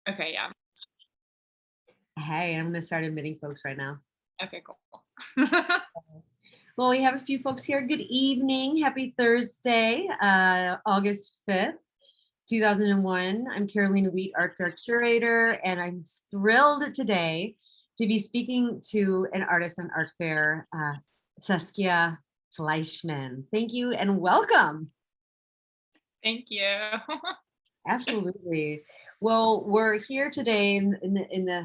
Okay, yeah. Hey, I'm going to start admitting folks right now. Okay, cool. Well, we have a few folks here. Good evening. Happy Thursday, August 5th, 2001. I'm Carolina Wheat, Artfare Curator, and I'm thrilled today to be speaking to an artist on Artfare, Saskia Fleishman. Thank you and welcome. Thank you. Absolutely. Well, we're here today in the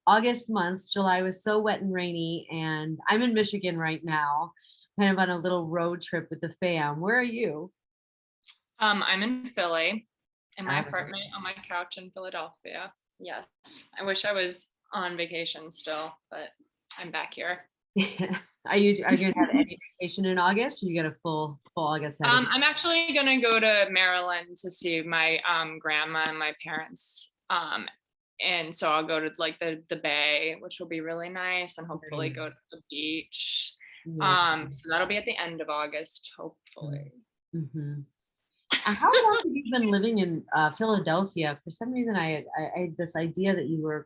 August months. July was so wet and rainy, and I'm in Michigan right now, kind of on a little road trip with the fam. Where are you? I'm in Philly, in my All right. apartment on my couch in Philadelphia. Yes, I wish I was on vacation still, but I'm back here. Are you gonna have any vacation in August, or you got a full August out of it? I'm actually gonna go to Maryland to see my grandma and my parents. And so I'll go to like the Bay, which will be really nice, and hopefully go to the beach. Yeah. So that'll be at the end of August, hopefully. Mhm. How long have you been living in Philadelphia? For some reason, I had this idea that you were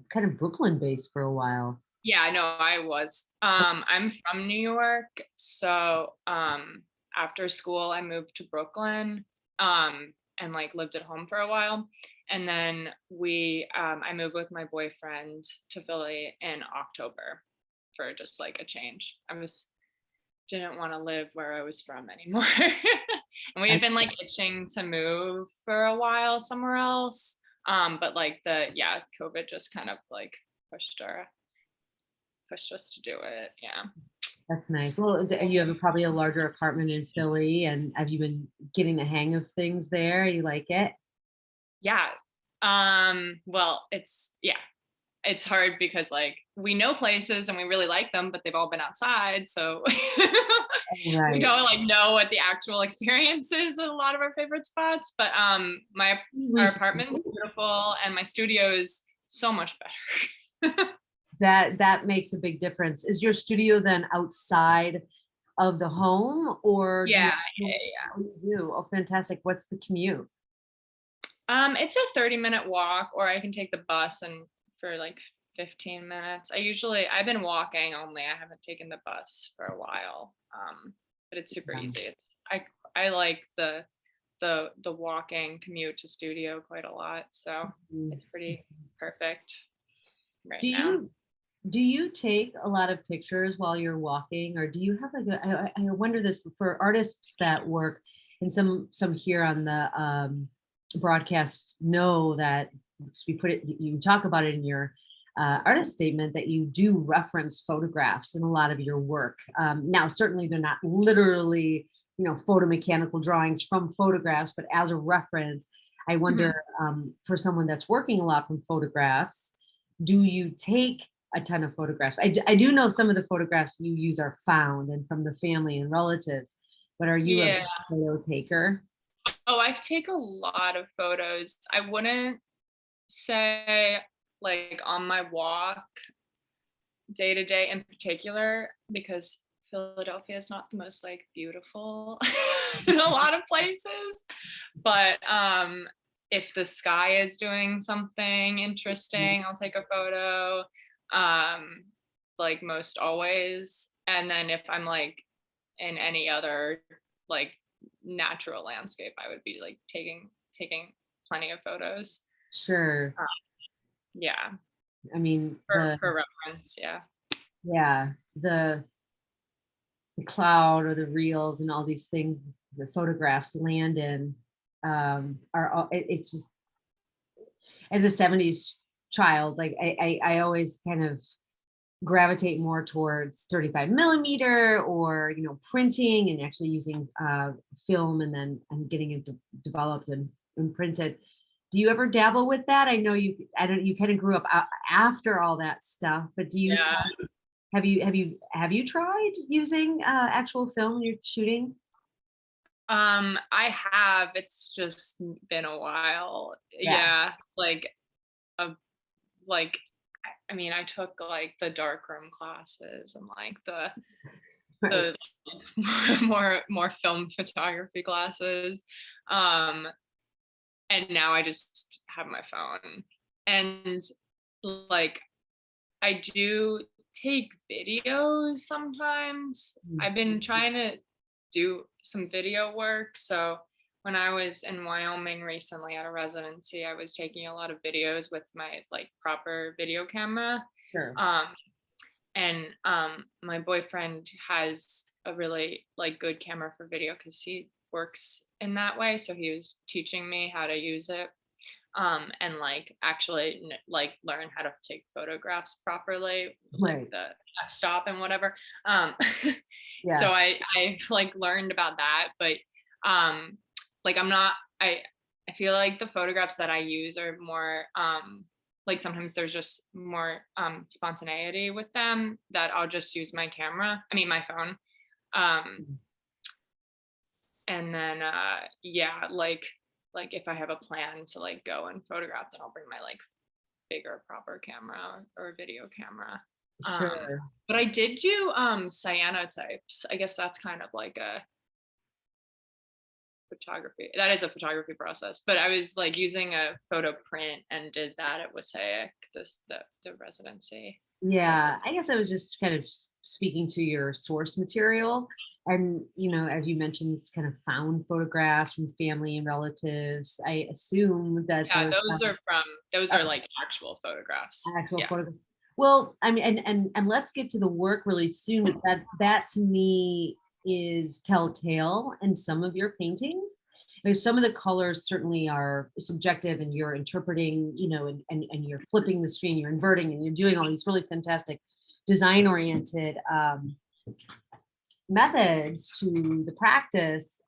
kind of Brooklyn based for a while. Yeah, I know I was. I'm from New York, so after school I moved to Brooklyn, and like lived at home for a while. And then I moved with my boyfriend to Philly in October for just like a change. Didn't want to live where I was from anymore. And we had been like itching to move for a while somewhere else. But like COVID just kind of like pushed us to do it. Yeah. That's nice. Well, you have probably a larger apartment in Philly, and have you been getting the hang of things there? You like it? Yeah. Well, it's hard because like we know places and we really like them, but they've all been outside. So we Right. don't like know what the actual experience is at a lot of our favorite spots. But our apartment is beautiful and my studio is so much better. That makes a big difference. Is your studio then outside of the home, or Yeah. you do? Oh, fantastic. What's the commute? It's a 30-minute walk, or I can take the bus and for like 15 minutes. I've been walking only. I haven't taken the bus for a while. But it's super easy. I like the walking commute to studio quite a lot. So it's pretty perfect right now. Do you take a lot of pictures while you're walking, or do you have like I wonder this for artists that work, and some here on the broadcast know that we put it, you talk about it in your artist statement, that you do reference photographs in a lot of your work. Now, certainly they're not literally, photomechanical drawings from photographs, but as a reference, I wonder, for someone that's working a lot from photographs, do you take a ton of photographs? I do know some of the photographs you use are found and from the family and relatives, but are you a photo taker? Oh, I take a lot of photos. I wouldn't say like on my walk day to day in particular, because Philadelphia is not the most like beautiful in a lot of places. But if the sky is doing something interesting, I'll take a photo. Like most always. And then if I'm like in any other like natural landscape, I would be like taking plenty of photos. Sure. Yeah. I mean, For reference, yeah. Yeah, the cloud or the reels and all these things the photographs land in, are all, it's just, as a 70s child, like I always kind of gravitate more towards 35 millimeter, or printing and actually using film, and then getting it developed and printed. Do you ever dabble with that? I know you kind of grew up after all that stuff, but do you have you tried using actual film when you're shooting? I have. It's just been a while. Yeah. Like I mean, I took like the darkroom classes and like the more film photography classes. And now I just have my phone. And like I do take videos sometimes. I've been trying to do some video work. So when I was in Wyoming recently at a residency, I was taking a lot of videos with my like proper video camera. Sure. And my boyfriend has a really like good camera for video because he works in that way. So he was teaching me how to use it. And like actually like learn how to take photographs properly, like Right. the stop and whatever. Yeah. So I like learned about that, but like I'm not I feel like the photographs that I use are more like sometimes there's just more spontaneity with them that I'll just use my camera, I mean my phone. Um and then yeah, like if I have a plan to like go and photograph, then I'll bring my like bigger proper camera or video camera. Sure. But I did do cyanotypes. I guess that's kind of like a photography. That is a photography process. But I was like using a photo print and did that at Wasaic, the residency. Yeah, I guess I was just kind of speaking to your source material. And, as you mentioned, this kind of found photographs from family and relatives. I assume that Yeah, those uh, are like actual photographs. actual Yeah. photographs. Well, I mean, and let's get to the work really soon. But that to me is telltale in some of your paintings. There's some of the colors certainly are subjective, and you're interpreting, and you're flipping the screen, you're inverting, and you're doing all these really fantastic design-oriented methods to the practice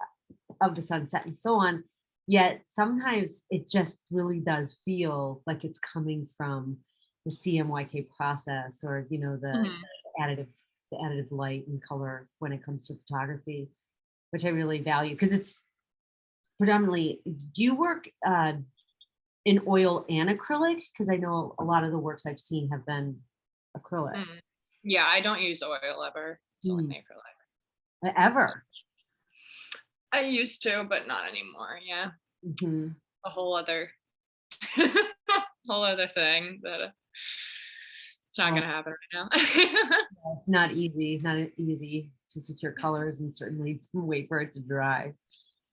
of the sunset and so on. Yet sometimes it just really does feel like it's coming from the CMYK process, or Mhm. additive the additive light and color when it comes to photography, which I really value because it's predominantly. Do you work in oil and acrylic? Because I know a lot of the works I've seen have been acrylic. Mm. Yeah, I don't use oil ever. It's only Mm, acrylic. ever. I used to, but not anymore. Yeah, Mhm. a whole other whole other thing that it's not Well, gonna happen right now. it's not easy to secure colors and certainly wait for it to dry.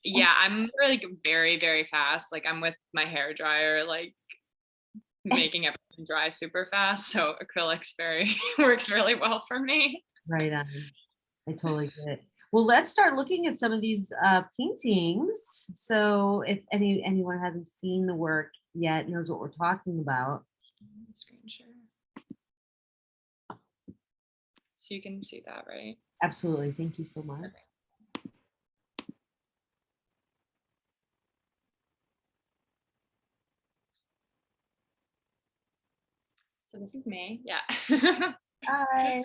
Yeah, I'm like very, very fast. Like I'm with my hair dryer, like making everything dry super fast. So acrylics very works really well for me. Right on. I totally get it. Well, let's start looking at some of these paintings. So if anyone hasn't seen the work yet, knows what we're talking about. Screen share. So you can see that, right? Absolutely. Thank you so much. Okay. So this is me. Yeah. Hi.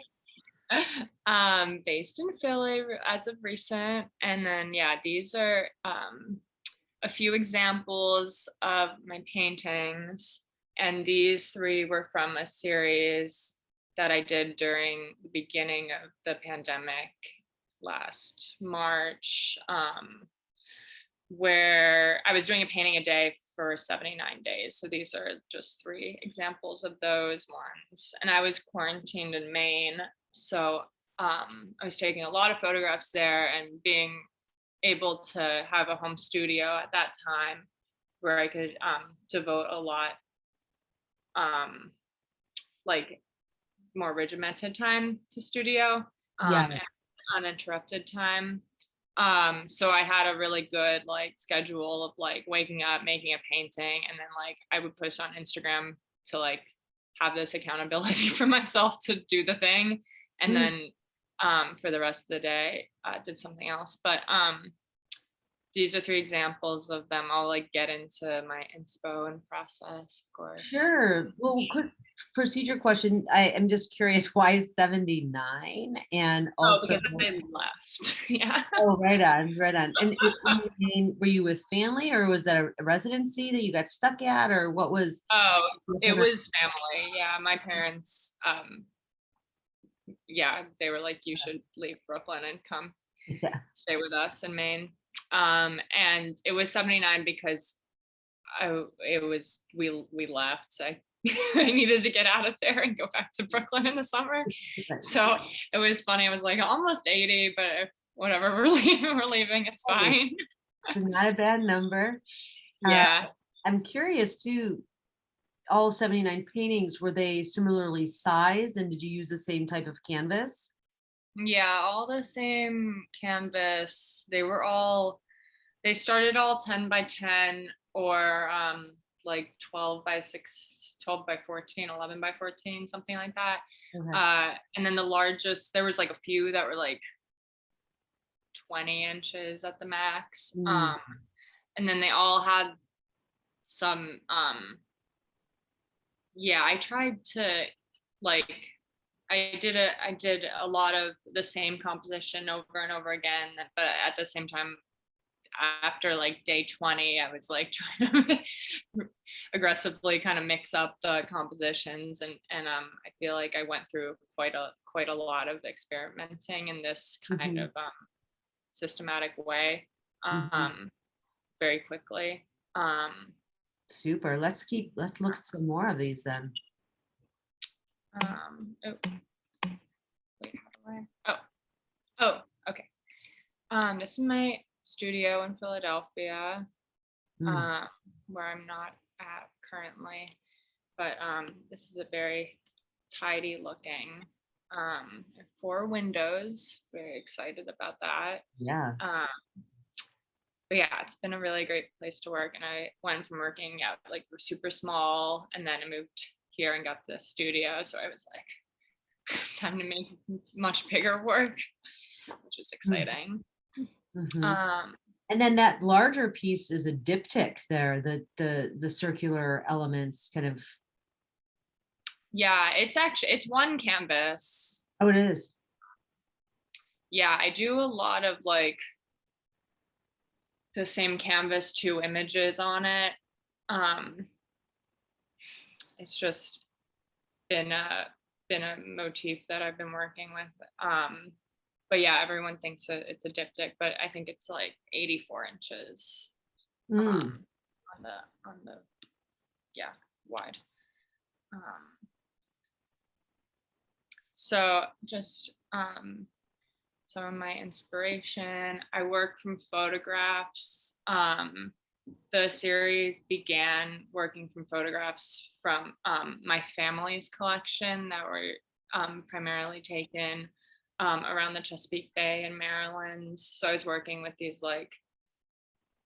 Based in Philly as of recent. And then yeah, these are a few examples of my paintings. And these three were from a series that I did during the beginning of the pandemic last March, where I was doing a painting a day for 79 days. So these are just three examples of those ones. And I was quarantined in Maine. So I was taking a lot of photographs there and being able to have a home studio at that time where I could devote a lot like more regimented time to studio Yeah. and uninterrupted time. So I had a really good like schedule of like waking up, making a painting, and then like I would post on Instagram to like have this accountability for myself to do the thing, and Mm, then for the rest of the day did something else. But these are three examples of them. I'll like get into my inspo and process, of course. sure. Well, quick procedure question. I am just curious, why is 79? And Oh, also, because I left. Yeah. oh, right on, right on. And were you with family, or was that a residency that you got stuck at, or what was? Oh, it was family. Yeah, my parents, yeah, they were like, you should leave Brooklyn and come Yeah. stay with us in Maine. And it was 79 because we left. I I needed to get out of there and go back to Brooklyn in the summer. So it was funny. I was like almost 80, but whatever, we're leaving, it's fine. It's not a bad number. Yeah. I'm curious too, all 79 paintings, were they similarly sized, and did you use the same type of canvas? Yeah, all the same canvas. They started all 10 by 10 or like 12 by 6, 12 by 14, 11 by 14, something like that. Okay. And then the largest, there was like a few that were like 20 inches at the max. Mm. And then they all had some, yeah, I tried to like, I did a lot of the same composition over and over again, but at the same time, after like day 20, I was like trying to aggressively kind of mix up the compositions, and I feel like I went through quite a lot of experimenting in this kind Mhm. of systematic way, Mhm. very quickly. Super. Let's look at some more of these then. Oh, wait, how do I? Oh, okay. This is my studio in Philadelphia, Mm. where I'm not at currently, but this is a very tidy looking. 4 windows. Very excited about that. Yeah. Um, but yeah, it's been a really great place to work, and I went from working at like super small, and then I moved here and got the studio. So I was like, time to make much bigger work, which is exciting. Mm-hmm. Um, And then that larger piece is a diptych there, the circular elements kind of. yeah, it's one canvas. Oh, it is. Yeah, I do a lot of like the same canvas, 2 images on it. Um, it's just been a motif that I've been working with. But yeah, everyone thinks that it's a diptych, but I think it's like 84 inches Mm. on the yeah, wide. So just some of my inspiration. I work from photographs. The series began working from photographs from my family's collection that were primarily taken around the Chesapeake Bay in Maryland. So I was working with these like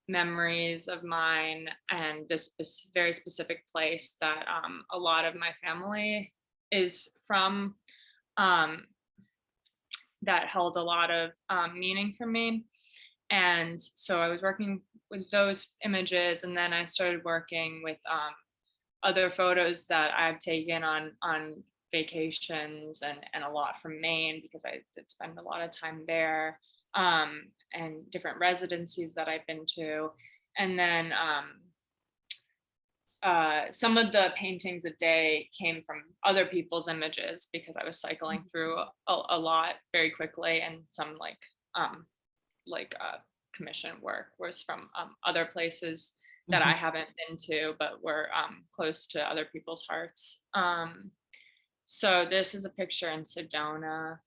memories of mine and this very specific place that a lot of my family is from, um, that held a lot of meaning for me. And so I was working with those images, and then I started working with other photos that I've taken on vacations, and a lot from Maine because I did spend a lot of time there, and different residencies that I've been to. And then some of the paintings a day came from other people's images because I was cycling through a lot very quickly, and some um, commission work was from other places that I Mhm. haven't been to, but were close to other people's hearts. So this is a picture in Sedona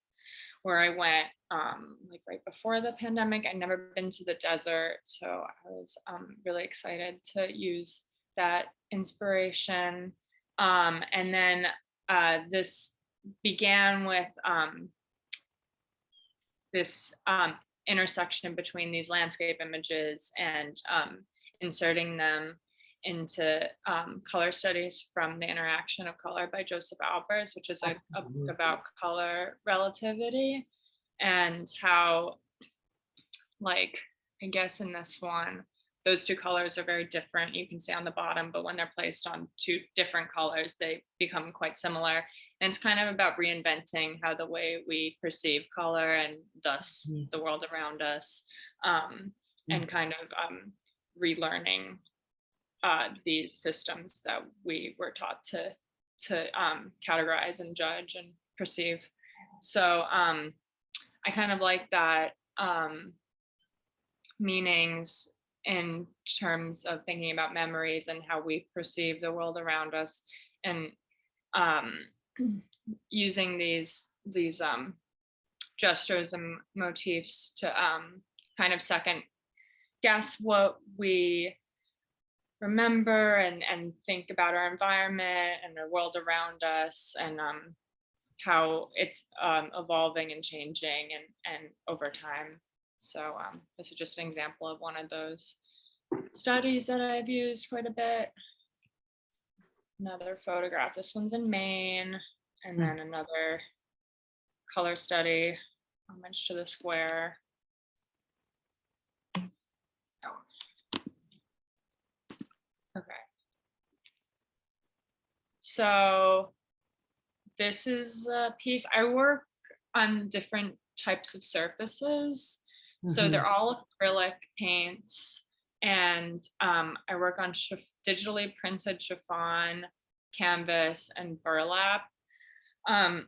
where I went like right before the pandemic. I'd never been to the desert, so I was really excited to use that inspiration. And then this began with this intersection between these landscape images and inserting them into color studies from the interaction of color by Joseph Albers, which is a book Absolutely. about color relativity, and how, like, I guess in this one, those 2 colors are very different. You can see on the bottom, but when they're placed on 2 different colors, they become quite similar. And it's kind of about reinventing how the way we perceive color and thus Mhm. the world around us, and kind of relearning these systems that we were taught to categorize and judge and perceive. So I kind of like that meanings in terms of thinking about memories and how we perceive the world around us, and um, using these gestures and motifs to kind of second guess what we remember and think about our environment and the world around us, and how it's evolving and changing and over time. So this is just an example of one of those studies that I've used quite a bit. Another photograph, this one's in Maine, and then another color study, homage to the square. Oh. Okay. So this is a piece. I work on different types of surfaces. So they're all acrylic paints, and I work on digitally printed chiffon, canvas, and burlap. And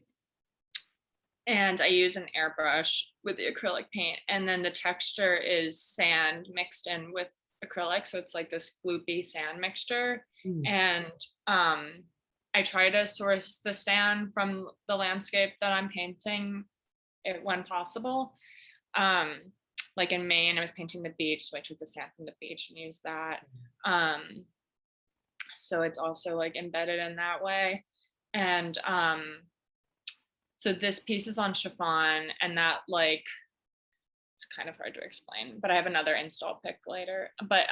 I use an airbrush with the acrylic paint, and then the texture is sand mixed in with acrylic, so it's like this gloopy sand mixture. And I try to source the sand from the landscape that I'm painting when possible. Like in Maine, I was painting the beach, so I took the sand from the beach and used that. So it's also like embedded in that way. And so this piece is on chiffon, and that like, it's kind of hard to explain, but I have another install pic later. But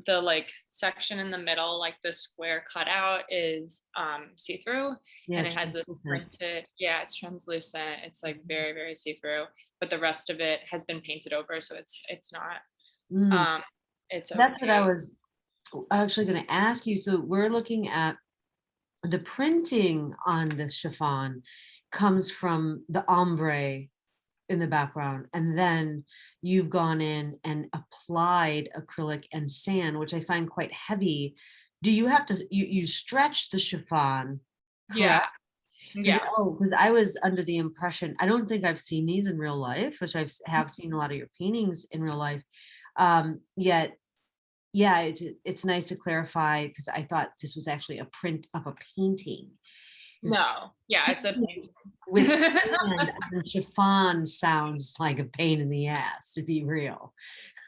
the like section in the middle, like the square cutout, is see-through, and it has this printed, it's translucent. It's like very, very see-through, but the rest of it has been painted over, so it's not. It's okay. That's what I was actually going to ask you. So we're looking at the printing on the chiffon comes from the ombre in the background, and then you've gone in and applied acrylic and sand, which I find quite heavy. Do you have to you stretch the chiffon? Yeah. Because I was under the impression, I don't think I've seen these in real life, which have seen a lot of your paintings in real life. Yet it's nice to clarify, because I thought this was actually a print of a painting. No, it's a painting. With sand and chiffon sounds like a pain in the ass, to be real.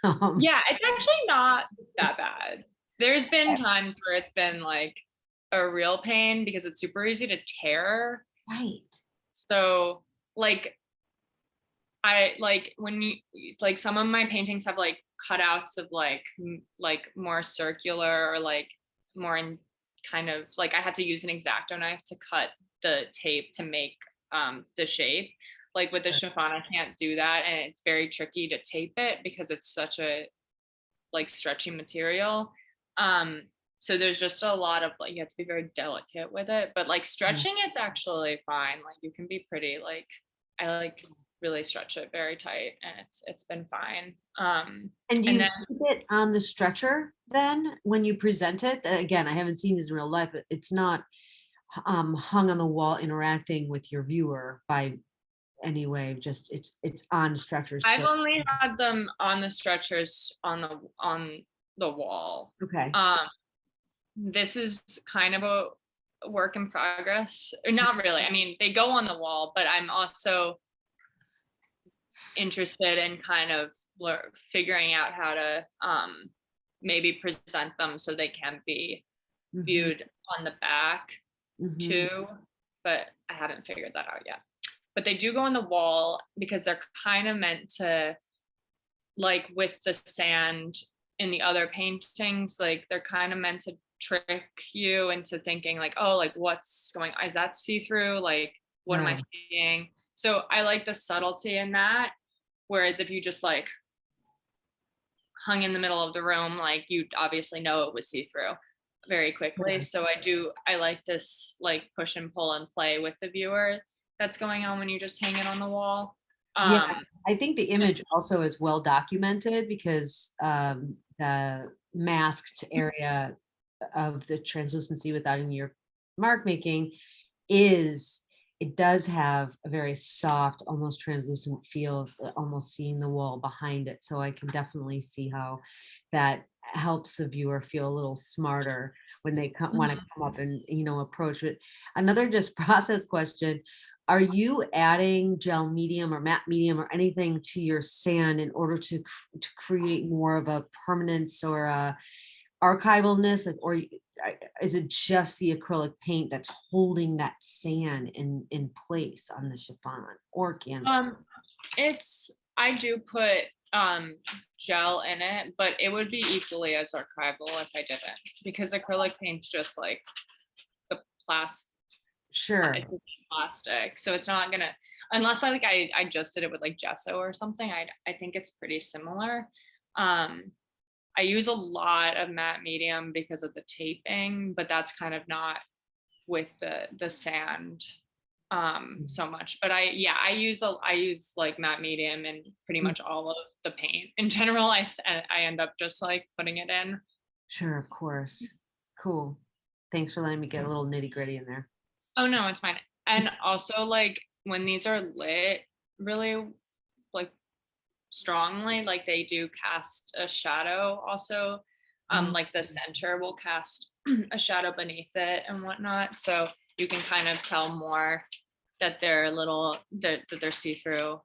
It's actually not that bad. There's been times where it's been like a real pain because it's super easy to tear. Right. So like, I like when you like, some of my paintings have like cutouts of like more circular, or like more in kind of like, I had to use an X-Acto knife to cut the tape to make the shape. Like with the chiffon, I can't do that, and it's very tricky to tape it because it's such a like stretchy material. So there's just a lot of like, you have to be very delicate with it, but like stretching, it's actually fine. Like you can be pretty, like, I like really stretch it very tight, and it's been fine. And you keep it on the stretcher then when you present it? Again, I haven't seen this in real life, but it's not hung on the wall interacting with your viewer by any way. Just it's on stretchers. I've only had them on the stretchers on the wall. Okay. This is kind of a work in progress. Not really. I mean, they go on the wall, but I'm also interested in kind of figuring out how to maybe present them so they can be viewed on the back too, but I haven't figured that out yet. But they do go on the wall because they're kind of meant to, like with the sand in the other paintings, like they're kind of meant to trick you into thinking like, oh, like what's going on? Is that see-through? Like, what am I seeing? So I like the subtlety in that. Whereas if you just like hung in the middle of the room, like you obviously know it was see-through very quickly. So I like this like push and pull and play with the viewer that's going on when you just hang it on the wall. I think the image also is well documented because the masked area of the translucency without any your mark making is it does have a very soft, almost translucent feel, almost seeing the wall behind it. So I can definitely see how that helps the viewer feel a little smarter when they want to Mhm. come up and, approach it. Another just process question. Are you adding gel medium or matte medium or anything to your sand in order to create more of a permanence or a archivalness, like, or is it just the acrylic paint that's holding that sand in place on the chiffon or canvas? Um, I do put gel in it, but it would be equally as archival if I didn't, because acrylic paint's just like the plastic. Sure. It's plastic, so it's not gonna, unless I just did it with like gesso or something. I think it's pretty similar. Um, I use a lot of matte medium because of the taping, but that's kind of not with the sand so much. But I use like matte medium in pretty Mm, much all of the paint. In general, I end up just like putting it in. sure, of course. Cool. Thanks for letting me get a little nitty gritty in there. Oh no, it's fine. And also like when these are lit really like strongly, like they do cast a shadow also. Mm, Like the center will cast a shadow beneath it and whatnot. So you can kind of tell more that they're a little that they're see-through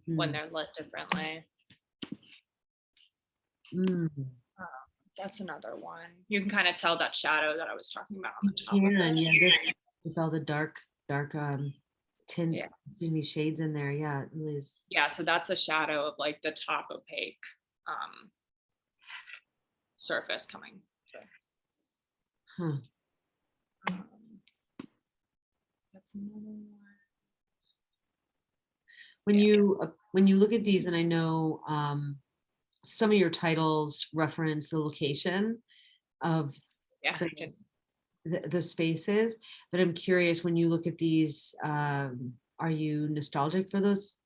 when mhm, they're lit differently. mm. Uh, that's another one. You can kind of tell that shadow that I was talking about on You the top of can, it. yeah, this with all the dark tint, Yeah. excuse me, shades in there. Yeah, it really is. Yeah, so that's a shadow of like the top opaque um, surface coming through. Huh. Um, that's another one. Yeah, When you look at these, and I know some of your titles reference the location of yeah. the, I did. the spaces, but I'm curious, when you look at these, are you nostalgic for those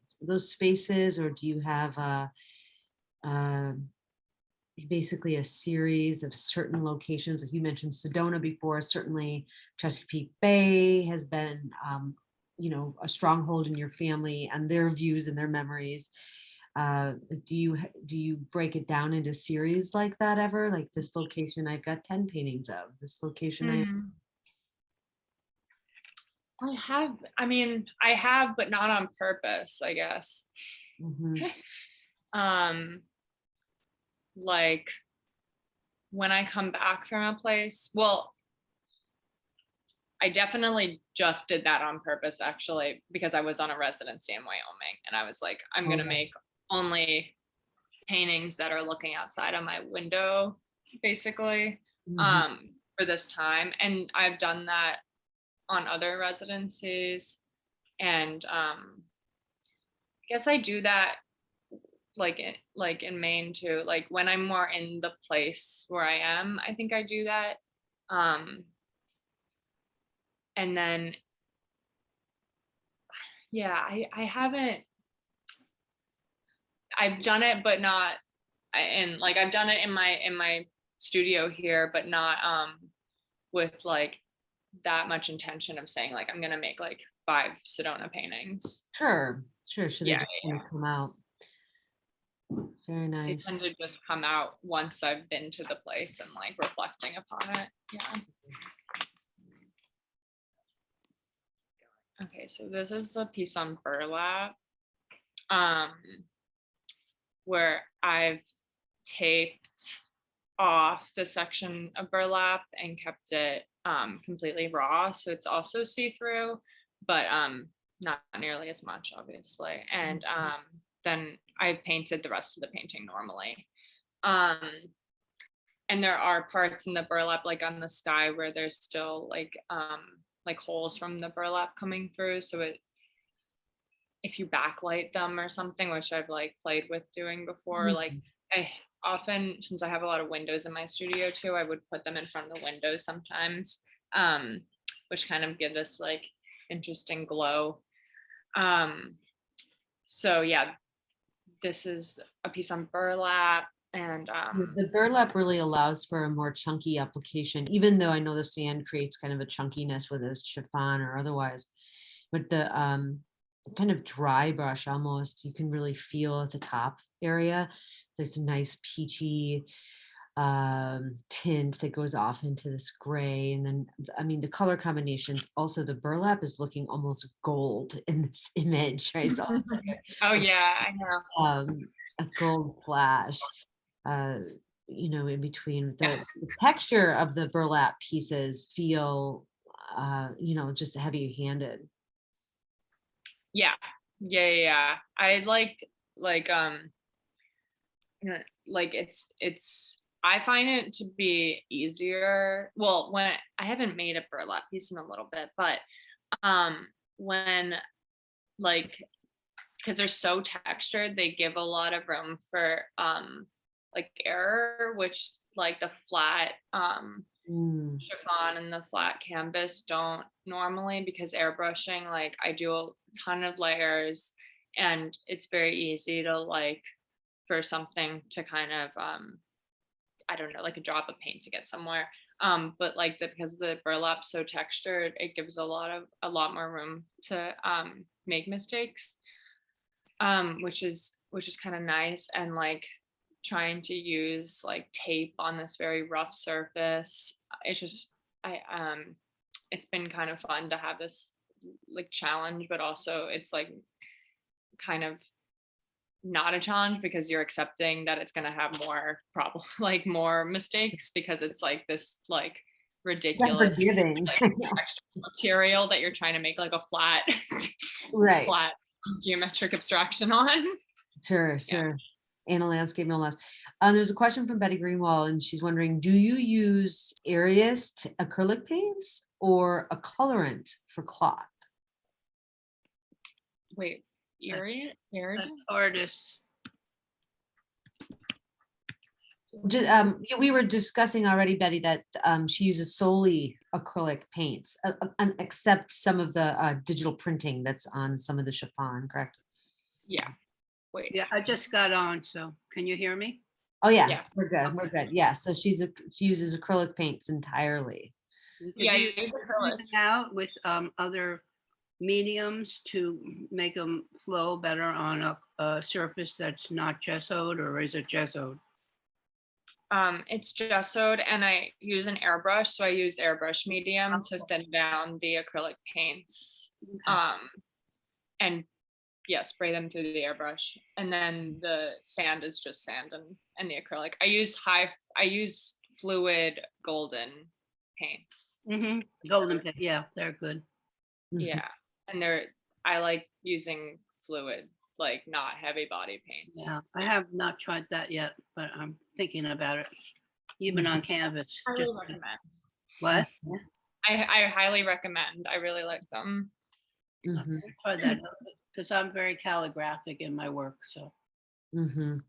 spaces, or do you have um basically a series of certain locations? Like you mentioned Sedona before, certainly Chesapeake Bay has been, a stronghold in your family and their views and their memories. Do you break it down into series like that ever? Like, this location I've got 10 paintings of, this location Mm, I have, but not on purpose, I guess. Mhm. Um, like when I come back from a place, well, I definitely just did that on purpose actually, because I was on a residency in Wyoming and I was like, I'm Oh, gonna make only paintings that are looking outside of my window, basically, mhm. for this time. And I've done that on other residencies. And I guess I do that like in Maine too. Like when I'm more in the place where I am, I think I do that. Um, and then yeah, I haven't. I've done it, but not. And like I've done it in my studio here, but not with like that much intention of saying like I'm gonna make like 5 Sedona paintings. Sure, should they Yeah, just kind of come out? Very they nice. tend to just come out once I've been to the place and like reflecting upon it. Yeah. Okay, so this is a piece on burlap, um, where I've taped off the section of burlap and kept it completely raw. So it's also see-through, but not nearly as much, obviously. And then I painted the rest of the painting normally. Um, and there are parts in the burlap, like on the sky, where there's still like holes from the burlap coming through. So if you backlight them or something, which I've like played with doing before, like Mhm. I often, since I have a lot of windows in my studio too, I would put them in front of the windows sometimes, um, which kind of give this like interesting glow. Um, so yeah, this is a piece on burlap and The burlap really allows for a more chunky application, even though I know the sand creates kind of a chunkiness, whether it's chiffon or otherwise. but the kind of dry brush almost, you can really feel at the top area. There's a nice peachy tint that goes off into this gray. And then, I mean, the color combinations, also the burlap is looking almost gold in this image, right? It's almost like Oh yeah, I know. a gold flash, in between. The texture of the burlap pieces feel, just heavy handed. Yeah. I like it's I find it to be easier. Well, when I haven't made a burlap piece in a little bit, but when like because they're so textured, they give a lot of room for error, which like the flat chiffon and the flat canvas don't normally, because airbrushing, like I do a ton of layers and it's very easy to for something to kind of I don't know, like a drop of paint to get somewhere. But because the burlap's so textured, it gives a lot more room to make mistakes, which is kind of nice. And trying to use tape on this very rough surface, it's been kind of fun to have this challenge, but also it's kind of not a challenge, because you're accepting that it's going to have more more mistakes, because it's this ridiculous extra material that you're trying to make a flat right flat geometric abstraction on. Sure. And a landscape, no less. There's a question from Betty Greenwald, and she's wondering, do you use areist acrylic paints or a colorant for cloth? Wait, area? Artists. We were discussing already, Betty, that she uses solely acrylic paints, except some of the digital printing that's on some of the chiffon, correct? Yeah. Wait. Yeah, I just got on, so can you hear me? Oh yeah. We're good. Yeah, so she uses acrylic paints entirely. Yeah, you use acrylic out with other mediums to make them flow better on a surface that's not gessoed, or is it gessoed? It's gessoed, and I use an airbrush, so I use airbrush medium to thin down the acrylic paints. Okay. And spray them through the airbrush, and then the sand is just sand and the acrylic. I use fluid golden paints. Golden paint, yeah, they're good. Yeah, and I like using fluid, not heavy body paints. Yeah, I have not tried that yet, but I'm thinking about it, even on canvas. I really recommend. What? I highly recommend. I really like them. Try that, because I'm very calligraphic in my work. So. And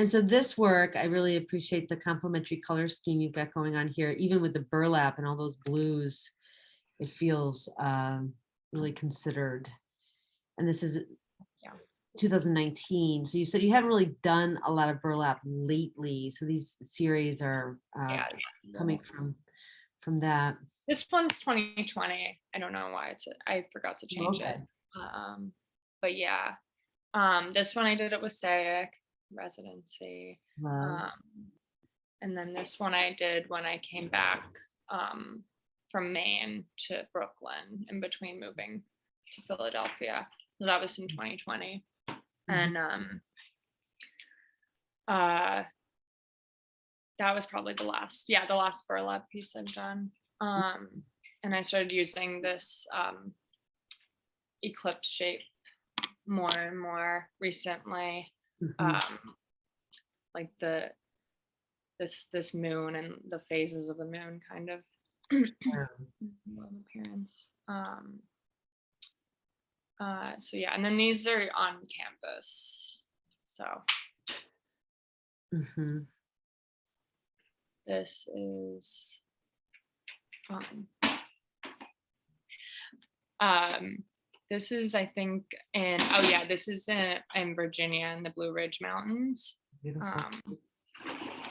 so this work, I really appreciate the complementary color scheme you've got going on here. Even with the burlap and all those blues, it feels really considered. And this is 2019. So you said you haven't really done a lot of burlap lately. So these series are coming from that. This one's 2020. I don't know why I forgot to change it. But yeah, this one I did it with SAIC Residency. And then this one I did when I came back from Maine to Brooklyn, in between moving to Philadelphia. So that was in 2020. And that was probably the last burlap piece I've done. And I started using this eclipse shape more and more recently. This moon and the phases of the moon kind of appearance. So yeah, and then these are on canvas. So this is this is, I think, this is in Virginia in the Blue Ridge Mountains.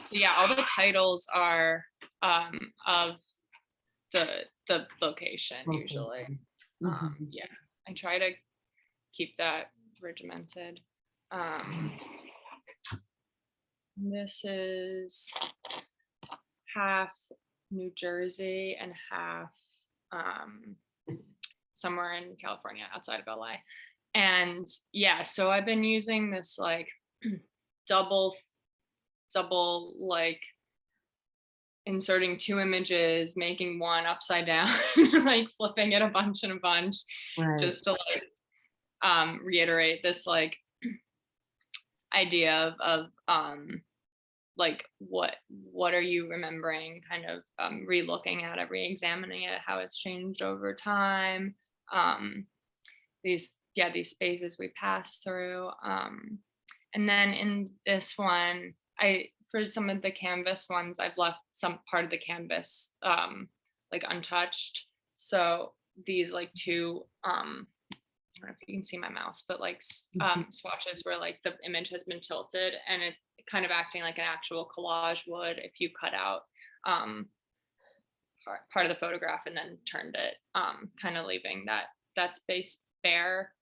So yeah, all the titles are of the location usually. I try to keep that regimented. This is half New Jersey and half somewhere in California outside of LA. And yeah, so I've been using this like double like inserting two images, making one upside down, like flipping it a bunch and a bunch, Right. just to like reiterate this like idea of like what are you remembering, kind of re-looking at it, re-examining it, how it's changed over time, these spaces we pass through, and then in this one, for some of the canvas ones, I've left some part of the canvas like untouched. So these like two I don't know if you can see my mouse, but like swatches where like the image has been tilted and it kind of acting like an actual collage would if you cut out part of the photograph and then turned it, kind of leaving that space bare.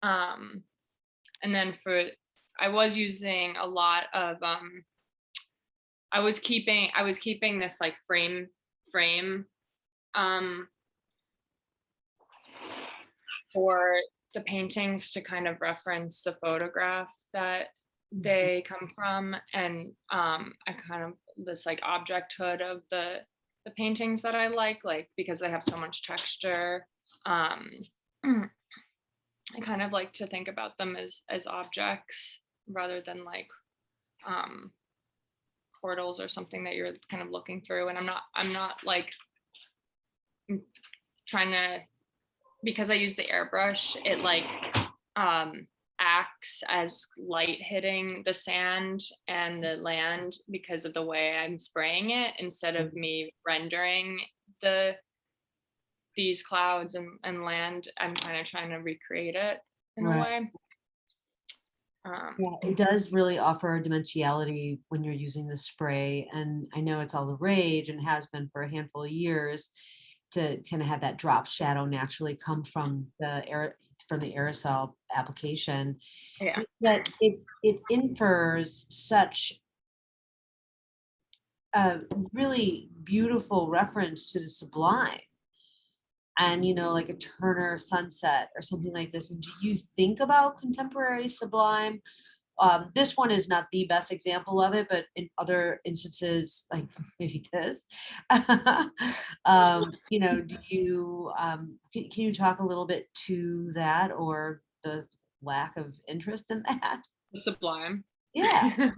And then I was using a lot of I was keeping this like frame for the paintings to kind of reference the photograph that they come from, and I kind of this like objecthood of the paintings that I like because they have so much texture. I kind of like to think about them as objects rather than like portals or something that you're kind of looking through. And I'm not like trying to, because I use the airbrush, it like acts as light hitting the sand and the land because of the way I'm spraying it, instead of me rendering these clouds and land. I'm kind of trying to recreate it in a way. Yeah, it does really offer dimensionality when you're using the spray, and I know it's all the rage and has been for a handful of years to kind of have that drop shadow naturally come from the aerosol application. Yeah, but it infers such a really beautiful reference to the sublime, and like a Turner sunset or something like this. And do you think about contemporary sublime? This one is not the best example of it, but in other instances, like maybe this, do you, can you talk a little bit to that, or the lack of interest in that? the Sublime. Yeah.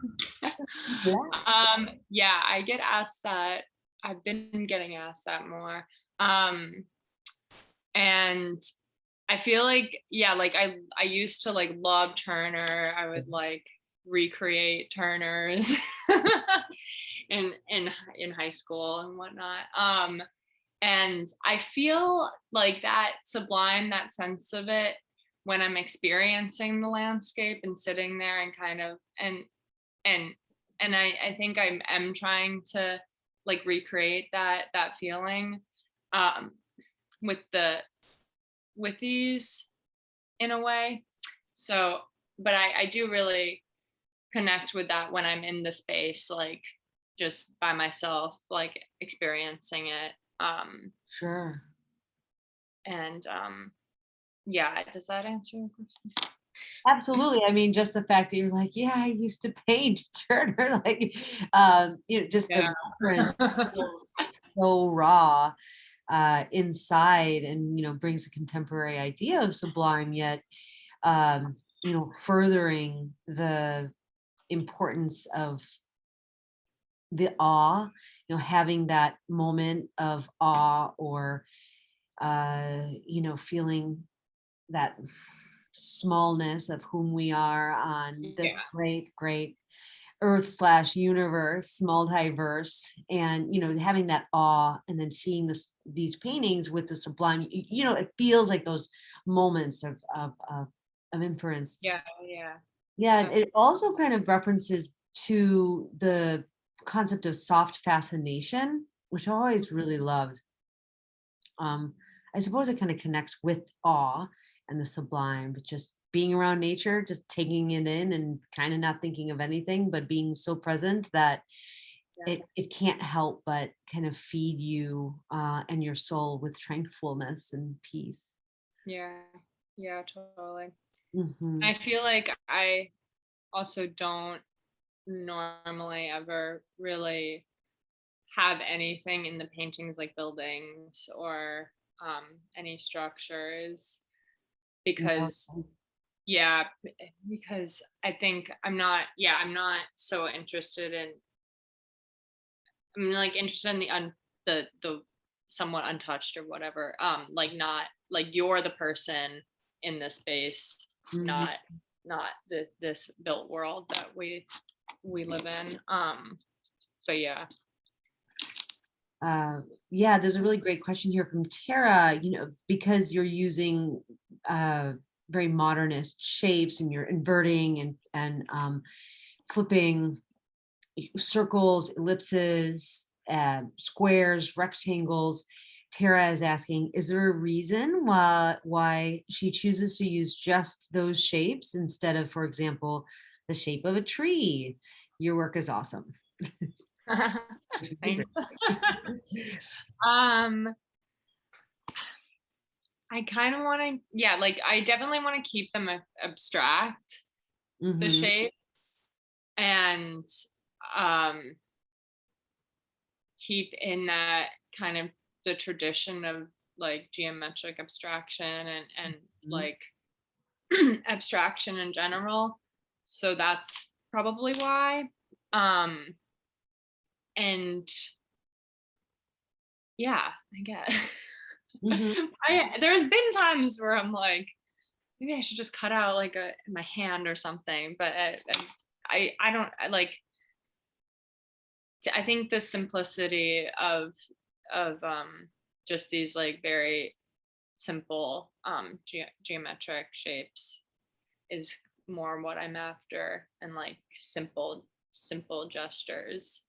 Yeah, I get asked that. I've been getting asked that more. And I feel like, yeah, like I used to like love Turner. I would like recreate Turners in high school and whatnot. And I feel like that sublime, that sense of it, when I'm experiencing the landscape and sitting there and kind of and I think I am trying to like recreate that feeling with these in a way. So, but I do really connect with that when I'm in the space, like just by myself, like experiencing it. Sure. And yeah, does that answer your question? Absolutely. I mean, just the fact that you're like, yeah, I used to paint Turner, like, just the reference feels so raw inside, and brings a contemporary idea of sublime, yet furthering the importance of the awe, having that moment of awe, or feeling that smallness of whom we are on this great earth/universe, multiverse, and having that awe, and then seeing these paintings with the sublime, it feels like those moments of inference. It also kind of references to the concept of soft fascination, which I always really loved. I suppose it kind of connects with awe and the sublime, but just being around nature, just taking it in and kind of not thinking of anything, but being so present that it can't help but kind of feed you and your soul with tranquilness and peace. Yeah. Yeah, totally. Mhm. I feel like I also don't normally ever really have anything in the paintings like buildings or any structures because yeah, because I think I'm not so interested in I'm like interested in the somewhat untouched or whatever. Like not like you're the person in this space, Mhm. not this built world that we live in. But yeah. Yeah, there's a really great question here from Tara. Because you're using uh, very modernist shapes and you're inverting and flipping circles, ellipses, squares, rectangles. Tara is asking, is there a reason why she chooses to use just those shapes instead of, for example, the shape of a tree? Your work is awesome. Thanks. um I kind of want to, yeah, like I definitely want to keep them abstract, the Mhm. shapes, and um keep in that kind of the tradition of like geometric abstraction and Mhm. like abstraction in general. So that's probably why. And yeah, I guess. Mhm. There's been times where I'm like, maybe I should just cut out like my hand or something, but I don't I think the simplicity of just these like very simple geometric shapes is more what I'm after, and like simple gestures.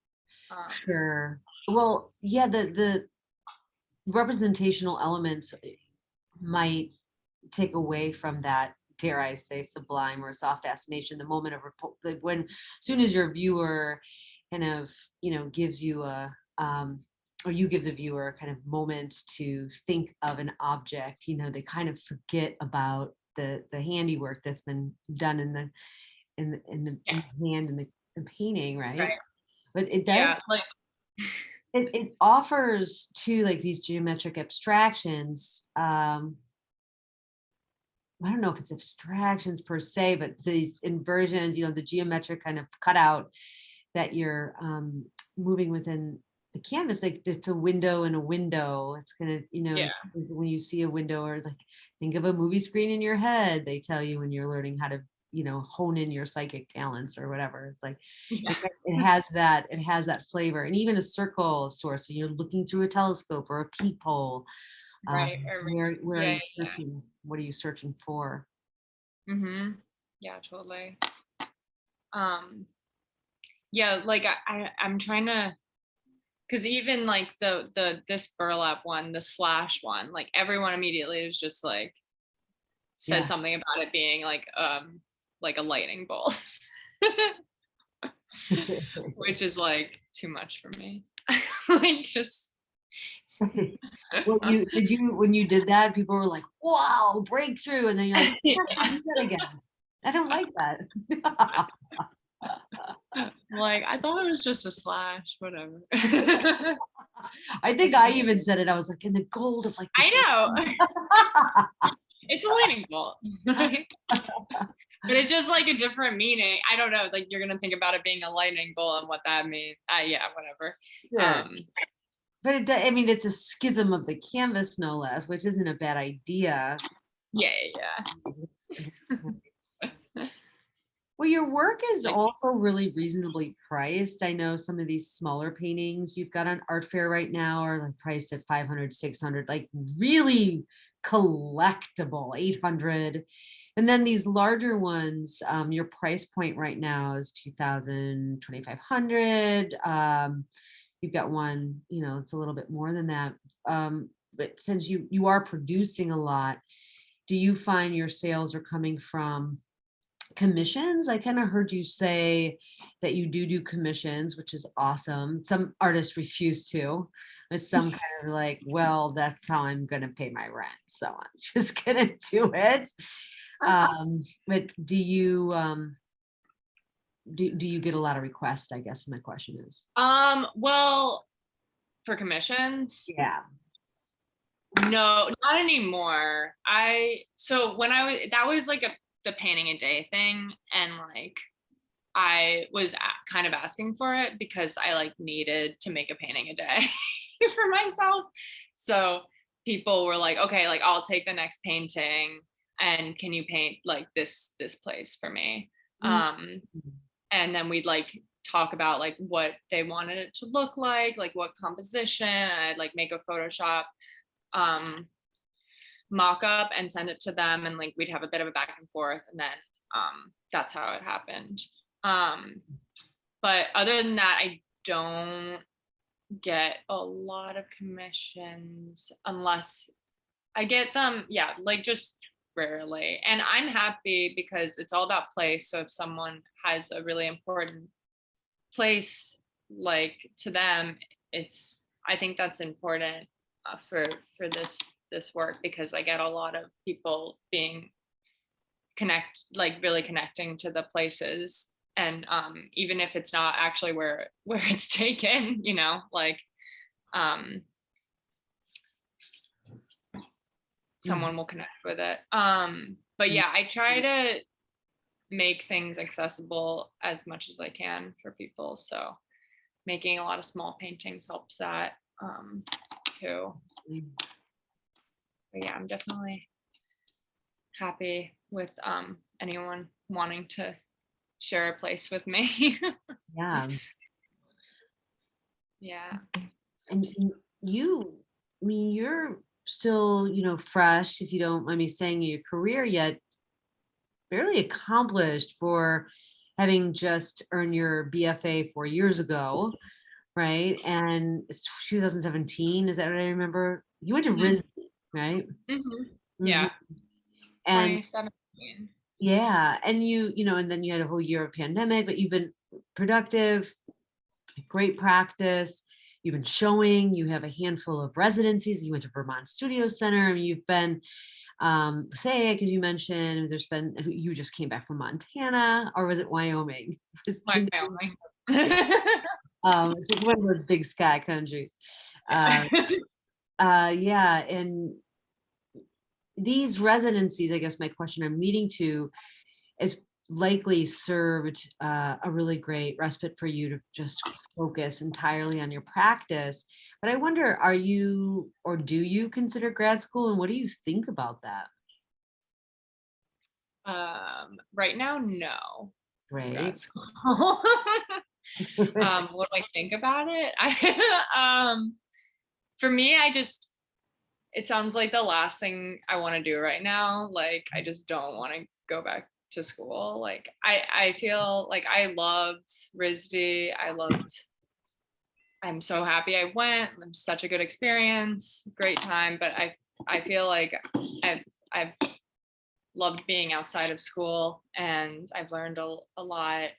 Sure. Well, yeah, the representational elements might take away from that, dare I say, sublime or soft fascination, the moment of like when, soon as your viewer kind of, gives you or you gives a viewer a kind of moment to think of an object, they kind of forget about the handiwork that's been done in Yeah, the hand and the painting, right? right. But it does, Yeah, like it offers to like these geometric abstractions. I don't know if it's abstractions per se, but these inversions, the geometric kind of cutout that you're moving within the canvas, like it's a window and a window. It's gonna, yeah, when you see a window, or like think of a movie screen in your head, they tell you when you're learning how to, hone in your psychic talents or whatever. It's like yeah, it has that flavor, and even a circle source. So you're looking through a telescope or a peephole. right. Where are Yeah, you searching? What are you searching for? mm-hmm. Yeah, totally. Um, yeah, like I'm trying to, because even like the this burlap one, the slash one, like everyone immediately is just like says Yeah. something about it being like a lightning bolt, which is like too much for me. Like just Well, when you did that, people were like, "Wow, breakthrough!" And then you're like, yeah. "Do that again." I don't like that. Like I thought it was just a slash, whatever. I think I even said it. I was like, in the gold of like the. I know. It's a lightning bolt. But it's just like a different meaning. I don't know. Like you're gonna think about it being a lightning bolt and what that means. Yeah, whatever. Sure. Um, But I mean, it's a schism of the canvas, no less, which isn't a bad idea. yeah, yeah. It's- Well, your work is Like, also really reasonably priced. I know some of these smaller paintings you've got on Artfare right now are like priced at 500, 600, like really collectible, 800. And then these larger ones, your price point right now is 2,000, 2,500. You've got one, it's a little bit more than that. But since you are producing a lot, do you find your sales are coming from commissions? I kind of heard you say that you do commissions, which is awesome. Some artists refuse to. It's some kind of like, well, that's how I'm going to pay my rent, so I'm just going to do it. But do you do you get a lot of requests? I guess my question is. Well, for commissions, Yeah. no, not anymore. So when I was, that was like the painting a day thing, and like I was kind of asking for it because I like needed to make a painting a day for myself. So people were like, okay, like I'll take the next painting, and can you paint like this place for me? Mhm. And then we'd like talk about like what they wanted it to look like what composition. I'd like make a Photoshop mock up and send it to them, and like we'd have a bit of a back and forth, and then that's how it happened. But other than that, I don't get a lot of commissions unless I get them, yeah, like just rarely. And I'm happy because it's all about place. So if someone has a really important place like to them, I think that's important for this work, because I get a lot of people being really connecting to the places, and even if it's not actually where it's taken, like someone will connect with it. But yeah, I try to make things accessible as much as I can for people, so making a lot of small paintings helps that too. But yeah, I'm definitely happy with anyone wanting to share a place with me. Yeah. Yeah. And you, I mean, you're still, fresh, if you don't mind me saying, in your career yet, fairly accomplished for having just earned your BFA 4 years ago, right? And it's 2017, is that what I remember? You went to Residency, right? Yeah. And 2017. yeah, and and then you had a whole year of pandemic, but you've been productive, great practice. You've been showing, you have a handful of residencies. You went to Vermont Studio Center. I mean, you've been Passaic, as you mentioned. You just came back from Montana, or was it Wyoming? Wyoming. It's like one of those big sky countries. Yeah, and these residencies, I guess my question I'm leading to, is likely served a really great respite for you to just focus entirely on your practice. But I wonder, are you, or do you consider grad school, and what do you think about that? Right now, no. Right. Grad school. What do I think about it? For me, it sounds like the last thing I want to do right now. Like, I just don't want to go back to school. Like, I feel like I loved RISD. I'm so happy I went. It was such a good experience, great time. But I feel like I've loved being outside of school, and I've learned a lot.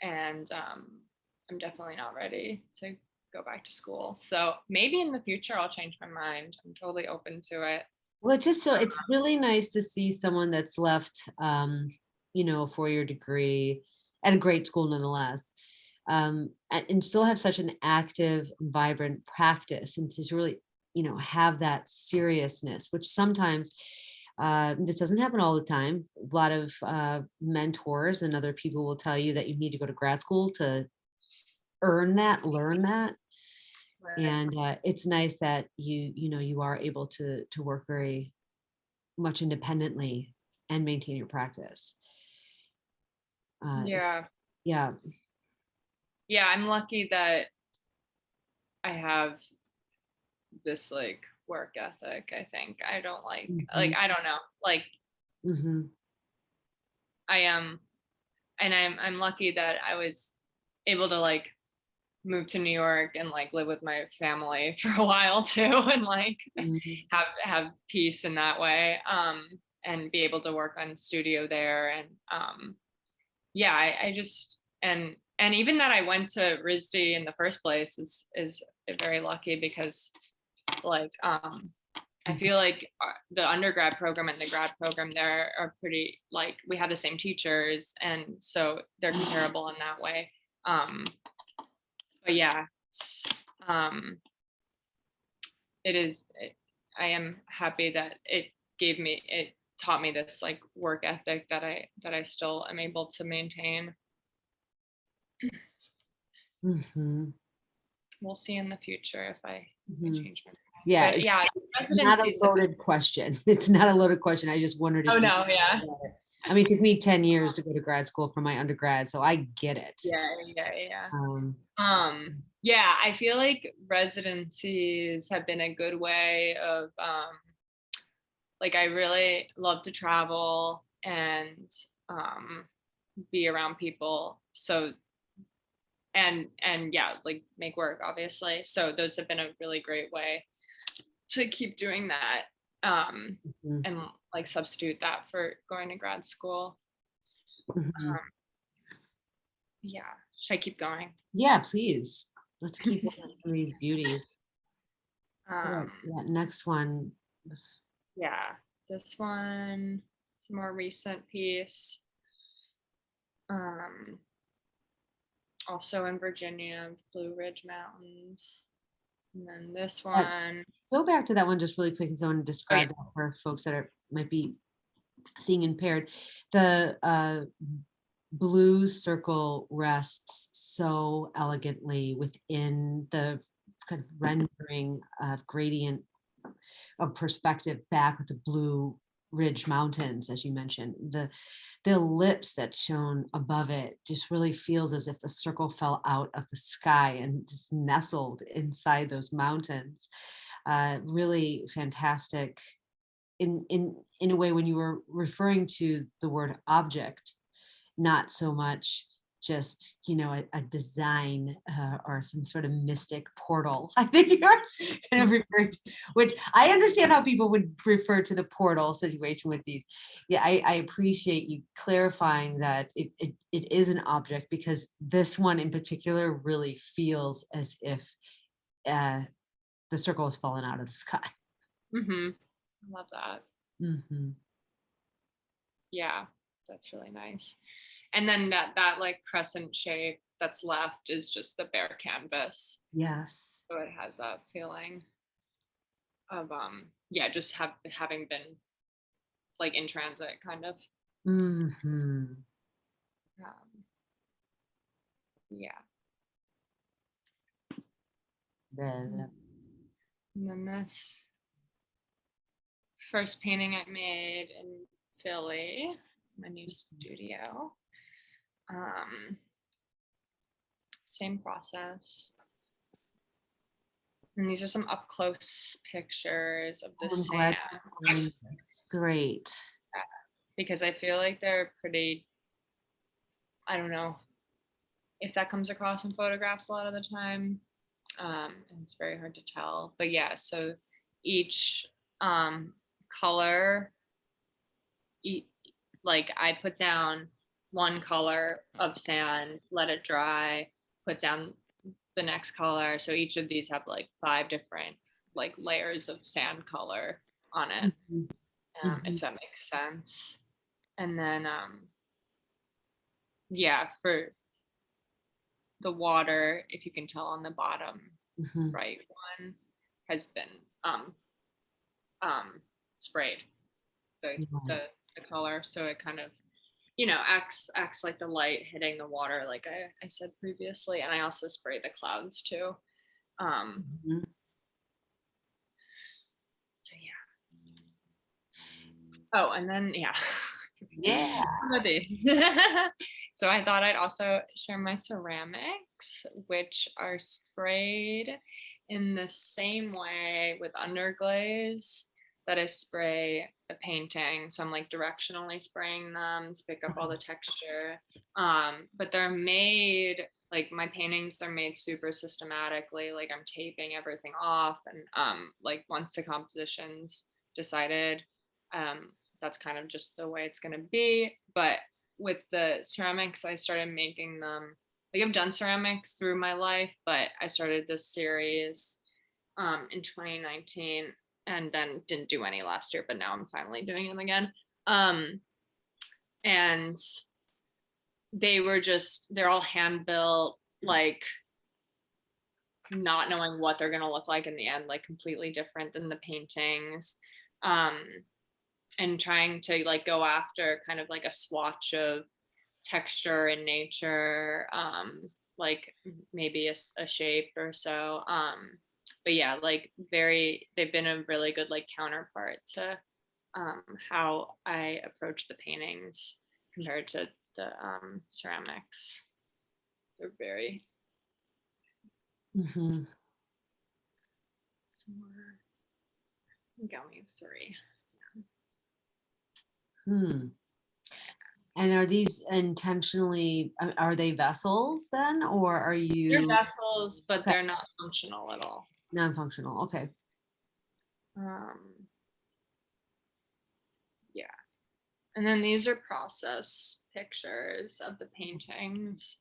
And I'm definitely not ready to go back to school. So maybe in the future I'll change my mind. I'm totally open to it. Well, it's really nice to see someone that's left, a 4-year degree at a great school nonetheless, and still have such an active, vibrant practice, and to really, have that seriousness, which sometimes this doesn't happen all the time. A lot of mentors and other people will tell you that you need to go to grad school to learn that. Right. And it's nice that you are able to work very much independently and maintain your practice. Yeah. Yeah. Yeah, I'm lucky that I have this like work ethic. I think I don't like I don't know, like I am, and I'm lucky that I was able to like move to New York and like live with my family for a while too, and like Mhm. have peace in that way, and be able to work on studio there. And yeah, I just, and even that I went to RISD in the first place is very lucky, because like I feel like the undergrad program and the grad program there are pretty, like, we have the same teachers, and so they're comparable in that way. But yeah, it is, I am happy that it taught me this like work ethic that I still am able to maintain. Mhm. We'll see in the future if I Mhm. change my mind. Yeah, But yeah, it's not a residencies. loaded question. It's not a loaded question. I just wondered if Oh you no, yeah. thought about it. I mean, it took me 10 years to go to grad school for my undergrad, so I get it. Yeah. Um, Yeah, I feel like residencies have been a good way of like, I really love to travel and um be around people. So, and yeah, like make work obviously. So those have been a really great way to keep doing that, mhm, and like substitute that for going to grad school. mhm. Um, yeah, should I keep going? Yeah, please. Let's keep looking at some of these beauties. Yeah, um that next one was yeah, this one is a more recent piece, um also in Virginia, Blue Ridge Mountains. And then this uh, one, go back to that one just really quick because I want to oh yeah, describe that for folks that might be seeing impaired. The blue circle rests so elegantly within the kind of rendering gradient of perspective back with the Blue Ridge Mountains, as you mentioned. The ellipse that's shown above it just really feels as if the circle fell out of the sky and just nestled inside those mountains. Really fantastic. In a way, when you were referring to the word object, not so much just a design or some sort of mystic portal. I think you're kind of referring to, which I understand how people would refer to the portal situation with these. Yeah, I appreciate you clarifying that it is an object, because this one in particular really feels as if uh, the circle has fallen out of the sky. love that. Hmm. Yeah, that's really nice. And then that like crescent shape that's left is just the bare canvas. Yes. So it has that feeling of yeah, just having been like in transit kind of. Hmm. Um, yeah. The, And then this first painting I made in Philly, my new studio. Same process. And these are some up close pictures of the I'm sand, glad you found this. Great. because I feel like they're pretty, I don't know if that comes across in photographs a lot of the time. And it's very hard to tell. But yeah, so each color, like I put down one color of sand, let it dry, put down the next color. So each of these have like 5 different like layers of sand color on it, Mhm, mhm, if that makes sense. And then yeah, for the water, if you can tell on the bottom mhm. right one, has been um sprayed, the Yeah. the, the color, so it kind of acts like the light hitting the water, like I said previously. And I also spray the clouds too. um Mhm. so yeah. Oh, and then yeah. Yeah. Some of these. So I thought I'd also share my ceramics, which are sprayed in the same way with underglaze that I spray the painting. So I'm like directionally spraying them to pick up all the texture. But they're made like my paintings are made super systematically, like I'm taping everything off, and like once the composition's decided, that's kind of just the way it's going to be. But with the ceramics, I started making them, like I've done ceramics through my life, but I started this series in 2019 and then didn't do any last year, but now I'm finally doing them again. And they're all hand built, like not knowing what they're going to look like in the end, like completely different than the paintings. And trying to like go after kind of like a swatch of texture in nature, like maybe a shape or so. But yeah, like they've been a really good like counterpart to how I approach the paintings compared to the ceramics. They're very Mhm. similar. Going 3. And are these intentionally, are they vessels then, or are They're you vessels, but they're not functional at all. non-functional? Okay. Yeah. And then these are process pictures of the paintings.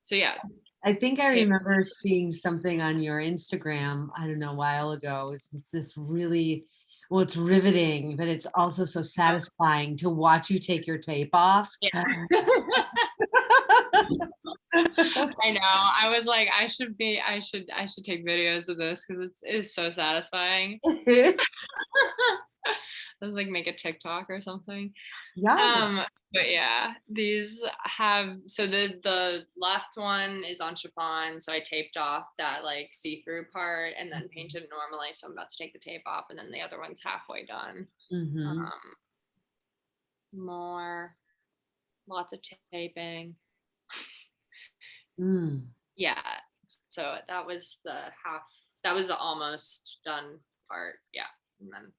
So yeah. I think I remember seeing something on your Instagram, I don't know, a while ago. It's this really, well, it's riveting, but it's also so satisfying to watch you take your tape off. Yeah. I know. I was like, I should take videos of this because it is so satisfying. I was like, make a TikTok or something. Yeah. But yeah, these have, so the left one is on chiffon, so I taped off that like see-through part and then painted normally, so I'm about to take the tape off, and then the other one's halfway done. Lots of taping. Yeah, so that was the almost done part. Yeah. And then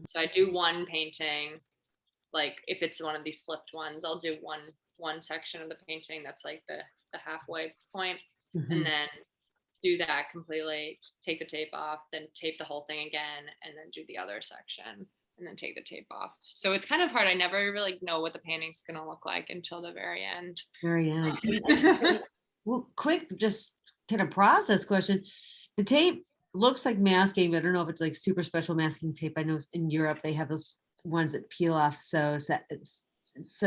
so I do one painting, like if it's one of these flipped ones, I'll do one section of the painting that's like the halfway point, and then do that completely, take the tape off, then tape the whole thing again, and then do the other section, and then take the tape off. So it's kind of hard. I never really know what the painting's gonna look like until the very end. Well, quick, just kind of process question. The tape looks like masking, but I don't know if it's like super special masking tape. I know in Europe they have those ones that peel off so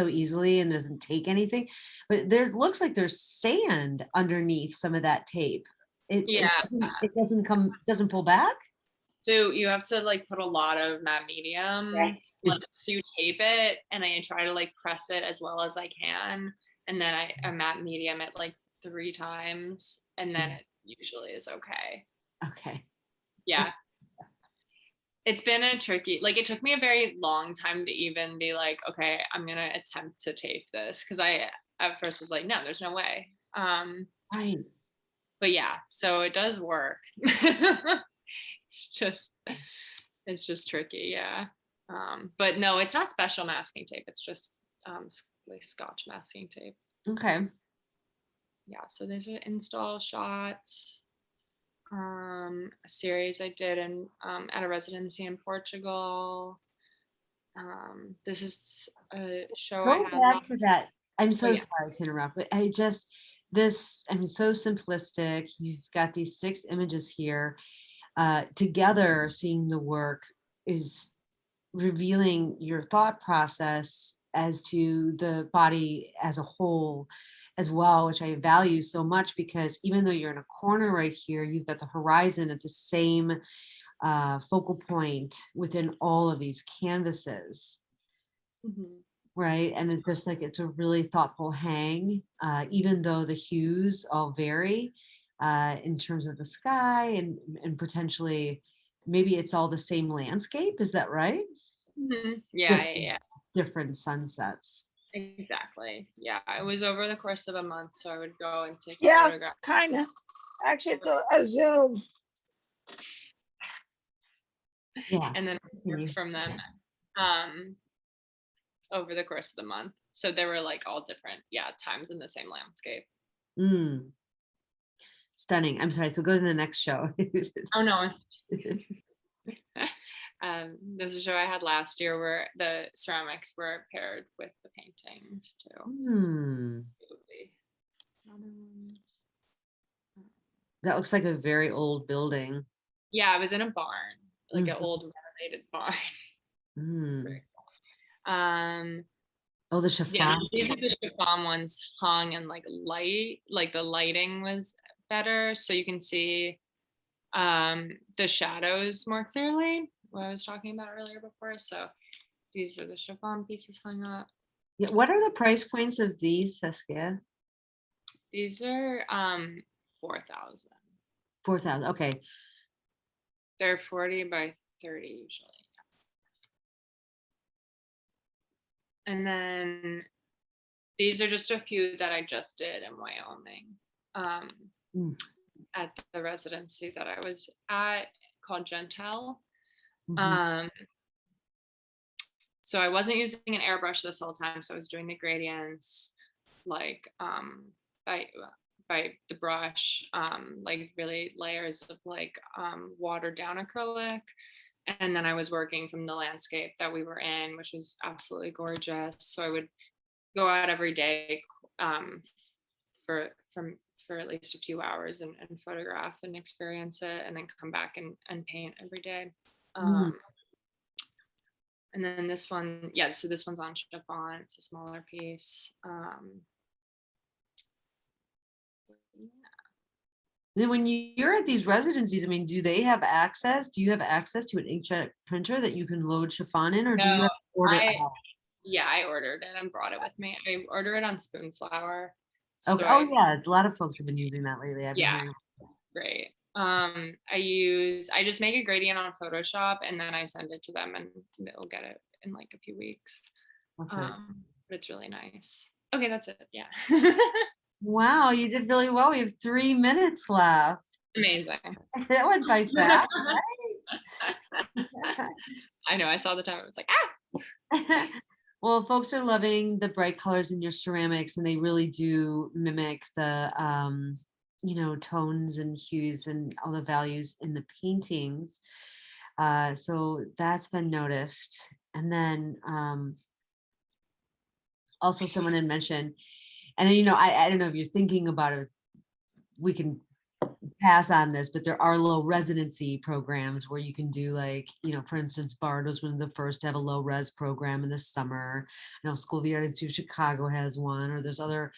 easily and doesn't take anything. But there looks like there's sand underneath some of that tape. It doesn't pull back. So you have to like put a lot of matte medium, like you tape it, and I try to like press it as well as I can, and then I matte medium it like 3 times, and then it usually is okay. Okay. Yeah. It's been a tricky, like it took me a very long time to even be like, okay, I'm gonna attempt to tape this, because I at first was like, no, there's no way. Right. But yeah, so it does work. It's just tricky, yeah. But no, it's not special masking tape. It's just like Scotch masking tape. Okay. Yeah, so these are install shots. A series I did in at a residency in Portugal. This is a show Go I had back to that. I'm so yeah. sorry to interrupt, but I mean, so simplistic. You've got these 6 images here. Together, seeing the work is revealing your thought process as to the body as a whole as well, which I value so much, because even though you're in a corner right here, you've got the horizon at the same focal point within all of these canvases. Right. And it's just like, it's a really thoughtful hang, even though the hues all vary in terms of the sky and potentially maybe it's all the same landscape. Is that right? Yeah. Different sunsets. Exactly. Yeah, it was over the course of a month, so I would go and take photographs. Kind of. Actually, it's a Zoom. Yeah. And then from them over the course of the month. So they were like all different, times in the same landscape. Mm. Stunning. I'm sorry. So go to the next show. Oh no. There's a show I had last year where the ceramics were paired with the paintings too. Hmm. Other ones. That looks like a very old building. Yeah, I was in a barn, like an Mhm. old renovated barn. Mm. Very cool. Oh, the Yeah, chiffon. these are the chiffon ones hung and like light, like the lighting was better, so you can see the shadows more clearly, what I was talking about earlier before. So these are the chiffon pieces hung up. Yeah. What are the price points of these, Saskia? These are 4,000. 4,000. Okay. They're 40 by 30 usually. And then these are just a few that I just did in Wyoming at the residency that I was at called Gentile. Mhm. So I wasn't using an airbrush this whole time. So I was doing the gradients like by the brush, like really layers of like watered down acrylic. And then I was working from the landscape that we were in, which was absolutely gorgeous. So I would go out every day for at least a few hours and photograph and experience it, and then come back and paint every day. And then this one, so this one's on chiffon. It's a smaller piece. Then when you're at these residencies, I mean, do they have access? Do you have access to an inkjet printer that you can load chiffon in, or do you No, have to order it out? I ordered it and brought it with me. I order it on Spoonflower. Okay. So Oh yeah, a lot of folks have been using that lately. I've been yeah, hearing. great. I just make a gradient on Photoshop and then I send it to them and they'll get it in like a few weeks. Okay. But it's really nice. Okay, that's it. Yeah. Wow, you did really well. We have 3 minutes left. Amazing. That went by fast, right? I know. I saw the time. I was like, Well, folks are loving the bright colors in your ceramics, and they really do mimic the tones and hues and all the values in the paintings. So that's been noticed. And then also someone had mentioned, and I don't know if you're thinking about it, we can pass on this, but there are low residency programs where you can do, like, for instance, Bard was one of the first to have a low res program in the summer. I know School of the Art Institute of Chicago has one, or there's other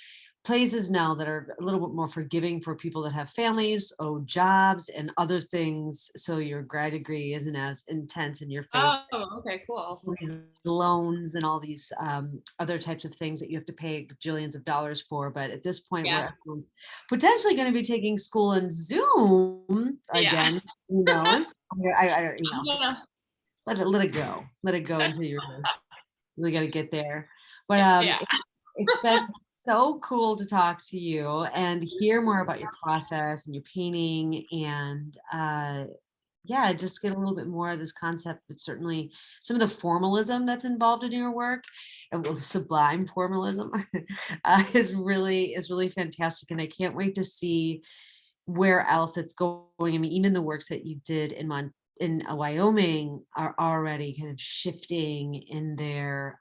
places now that are a little bit more forgiving for people that have families, jobs, and other things. So your grad degree isn't as intense in your face. oh, okay, cool. These loans and all these other types of things that you have to pay jillions of dollars for. But at this point, Yeah. we're potentially going to be taking school in Zoom again. Who knows? I don't, Yeah. let it go. Let it go until you're really got to get there. But it's been so cool to talk to you and hear more about your process and your painting, and just get a little bit more of this concept, but certainly some of the formalism that's involved in your work, and sublime formalism is really fantastic. And I can't wait to see where else it's going. I mean, even the works that you did in Wyoming are already kind of shifting in their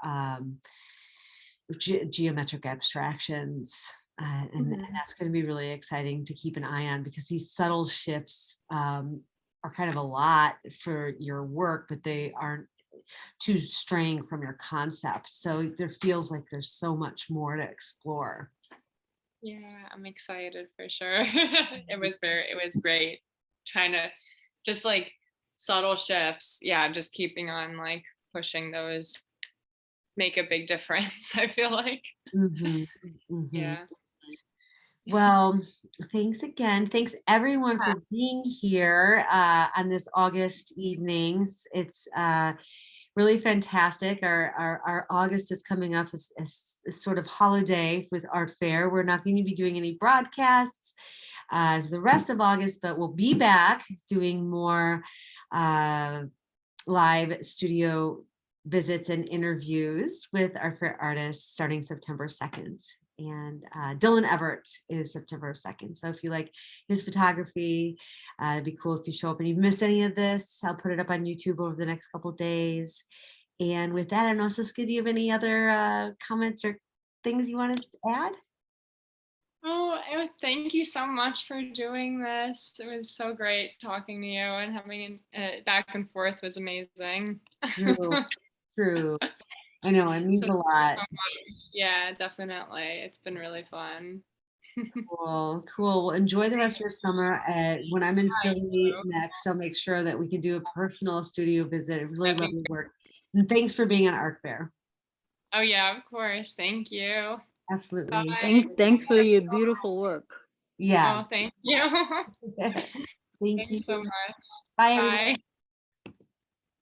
geometric abstractions. And that's going to be really exciting to keep an eye on, because these subtle shifts are kind of a lot for your work, but they aren't too straying from your concept. So there feels like there's so much more to explore. Yeah, I'm excited for sure. It was great trying to just like subtle shifts. Yeah, just keeping on like pushing those make a big difference, I feel like. Yeah. Well, thanks again. Thanks everyone for being here on this August evenings. It's really fantastic. Our August is coming up as sort of holiday with Artfare. We're not going to be doing any broadcasts the rest of August, but we'll be back doing more live studio visits and interviews with Artfare artists starting September 2nd. And Dylan Everett is September 2nd. So if you like his photography, it'd be cool if you show up and you've missed any of this. I'll put it up on YouTube over the next couple of days. And with that, I don't know, Saskia, do you have any other comments or things you want to add? Oh, thank you so much for doing this. It was so great talking to you, and having back and forth was amazing. True. I know, it means a lot. Yeah, definitely. It's been really fun. Cool. Well, enjoy the rest of your summer. When I'm in Philly next, I'll make sure that we can do a personal studio visit. I really love your work. And thanks for being on Artfare. Oh yeah, of course. Thank you. Absolutely. Bye. Thanks for your beautiful work. Yeah. Oh, thank you. Thank you. Thanks so much. Bye, everybody. Bye.